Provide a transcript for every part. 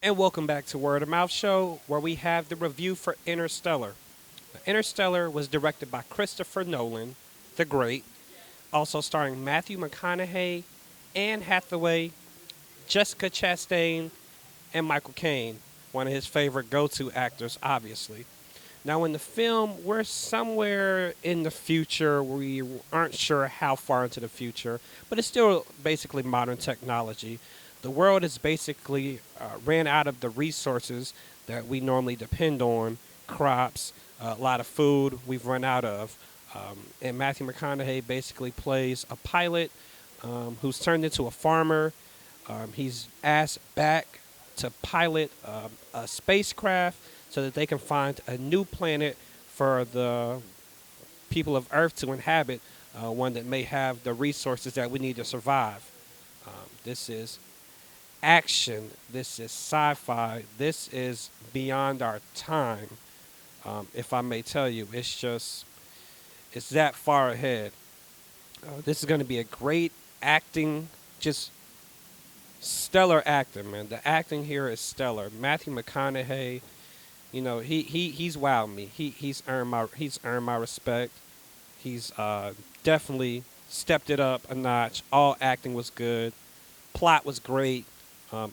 And welcome back to Word of Mouth Show, where we have the review for Interstellar. Interstellar was directed by Christopher Nolan, the Great, also starring Matthew McConaughey, Anne Hathaway, Jessica Chastain, and Michael Caine, one of his favorite go-to actors, obviously. Now, in the film, we're somewhere in the future. We aren't sure how far into the future, but it's still basically modern technology. The world has basically ran out of the resources that we normally depend on, crops, a lot of food we've run out of. And Matthew McConaughey basically plays a pilot who's turned into a farmer. He's asked back to pilot a spacecraft so that they can find a new planet for the people of Earth to inhabit, one that may have the resources that we need to survive. This is action. This is sci-fi. This is beyond our time. If I may tell you, it's that far ahead. This is going to be a great acting, just stellar acting, man. The acting here is stellar. Matthew McConaughey, he's wowed me. He's earned my respect. He's definitely stepped it up a notch. All acting was good. Plot was great.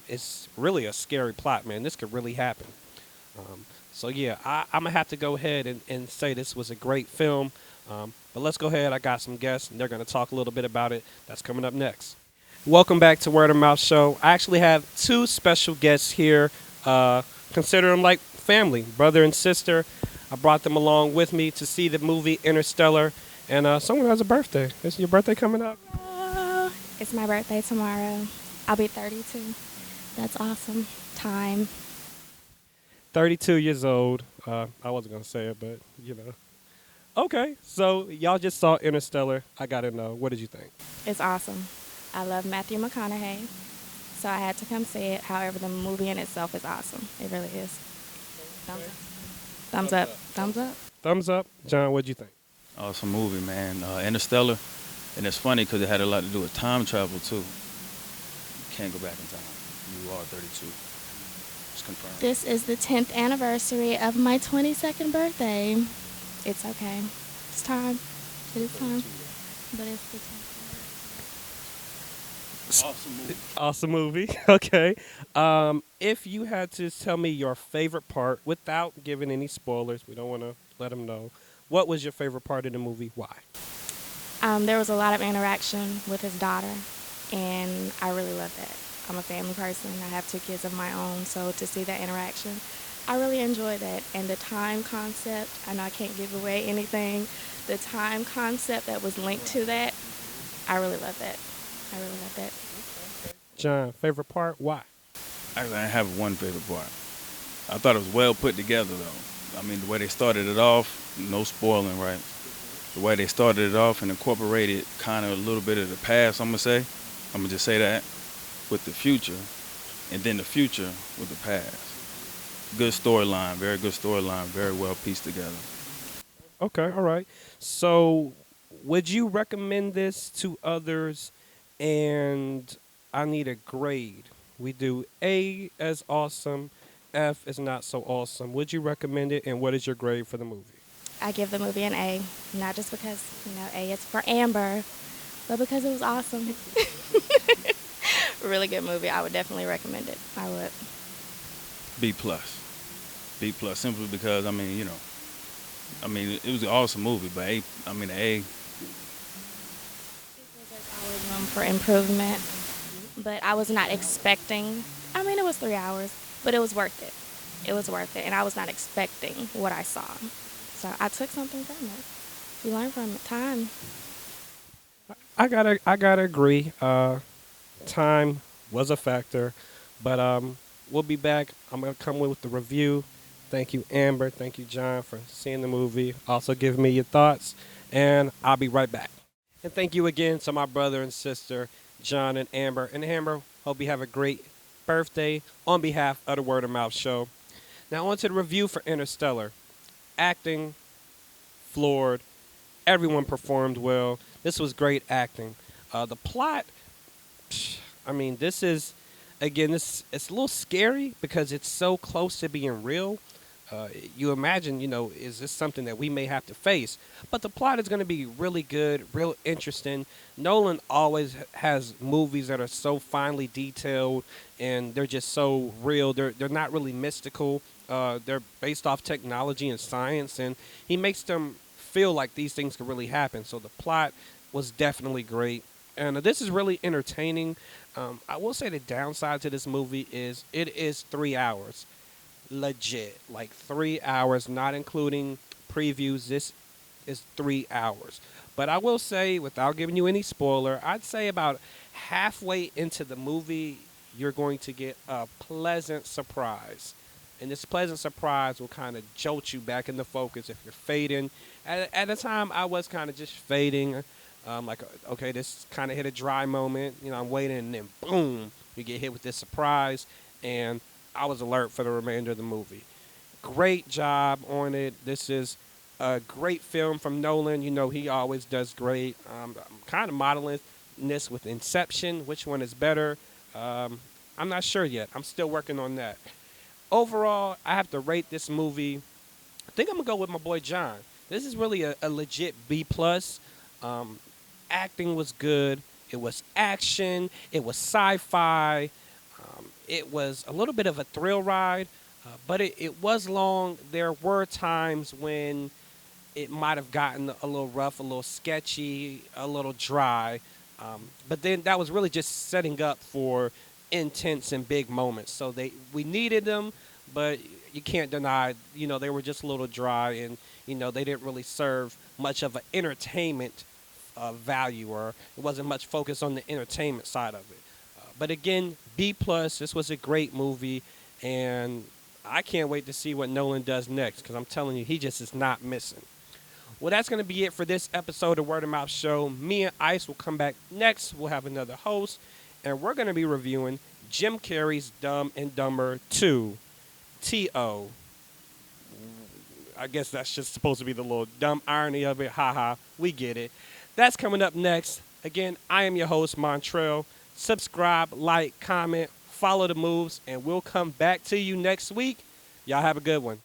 It's really a scary plot, man. This could really happen. So yeah, I'm gonna have to go ahead and say this was a great film. But let's go ahead. I got some guests, and they're gonna talk a little bit about it. That's coming up next. Welcome back to Word of Mouth Show. I actually have two special guests here. Consider them like family, brother and sister. I brought them along with me to see the movie Interstellar. And someone has a birthday. Is your birthday coming up? It's my birthday tomorrow. I'll be 32. That's awesome. Time. 32 years old. I wasn't going to say it, but, Okay, so y'all just saw Interstellar. I got to know. What did you think? It's awesome. I love Matthew McConaughey, so I had to come see it. However, the movie in itself is awesome. It really is. Thumbs up. Thumbs up. Thumbs up. Thumbs up. John, what'd you think? Awesome movie, man. Interstellar. And it's funny because it had a lot to do with time travel, too. You can't go back in time. You are 32. It's confirmed. This is the 10th anniversary of my 22nd birthday. It's okay. It's time. It is time. But it's the 10th. Awesome movie. Awesome movie. Okay. If you had to tell me your favorite part without giving any spoilers, we don't want to let them know. What was your favorite part of the movie? Why? There was a lot of interaction with his daughter, and I really love that. I'm a family person. I have two kids of my own, so to see that interaction, I really enjoyed that. And the time concept, I know I can't give away anything, the time concept that was linked to that, I really love that. I really love that. John, favorite part? Why? Actually, I have one favorite part. I thought it was well put together, though. I mean, the way they started it off, no spoiling, right? The way they started it off and incorporated kind of a little bit of the past, I'm going to say. I'm going to just say that, with the future, and then the future with the past. Good storyline, very good storyline, very well pieced together. Okay, all right. So, would you recommend this to others? And I need a grade. We do A as awesome, F is not so awesome. Would you recommend it? And what is your grade for the movie? I give the movie an A, not just because, A is for Amber, but because it was awesome. Really good movie. I would definitely recommend it. I would. B plus. B plus, simply because, it was an awesome movie, but A. There's always room for improvement, but I was not expecting. It was 3 hours, but it was worth it. It was worth it, and I was not expecting what I saw. So I took something from it. You learn from it. Time. I gotta agree. Time was a factor, but we'll be back. I'm gonna come with the review. Thank you, Amber. Thank you, John, for seeing the movie. Also, give me your thoughts, and I'll be right back. And thank you again to my brother and sister, John and Amber. And Amber, hope you have a great birthday on behalf of the Word of Mouth Show. Now, on to the review for Interstellar. Acting, floored. Everyone performed well. This was great acting. The plot, this is again, it's a little scary because it's so close to being real. You imagine, is this something that we may have to face? But the plot is going to be really good, real interesting. Nolan always has movies that are so finely detailed and they're just so real. They're not really mystical. They're based off technology and science, and he makes them feel like these things could really happen. So the plot was definitely great, and this is really entertaining. I will say the downside to this movie is it is 3 hours legit, like 3 hours, not including previews. This is 3 hours. But I will say, without giving you any spoiler, I'd say about halfway into the movie, you're going to get a pleasant surprise. And this pleasant surprise will kind of jolt you back into focus if you're fading. At the time, I was kind of just fading. Like, okay, this kind of hit a dry moment. I'm waiting, and then boom, you get hit with this surprise. And I was alert for the remainder of the movie. Great job on it. This is a great film from Nolan. He always does great. I'm kind of modeling this with Inception. Which one is better? I'm not sure yet. I'm still working on that. Overall, I have to rate this movie. I think I'm gonna go with my boy John. This is really a legit B plus. Acting was good. It was action. It was sci-fi. It was a little bit of a thrill ride, but it was long. There were times when it might have gotten a little rough, a little sketchy, a little dry. But then that was really just setting up for intense and big moments. So we needed them, but you can't deny, they were just a little dry, and they didn't really serve much of an entertainment value, or it wasn't much focus on the entertainment side of it. But again, B plus. This was a great movie, and I can't wait to see what Nolan does next, because I'm telling you, he just is not missing. Well, that's going to be it for this episode of Word of Mouth Show. Me and Ice will come back next. We'll have another host, and we're going to be reviewing Jim Carrey's Dumb and Dumber 2, T.O. I guess that's just supposed to be the little dumb irony of it. Haha, we get it. That's coming up next. Again, I am your host, Montrel. Subscribe, like, comment, follow the moves, and we'll come back to you next week. Y'all have a good one.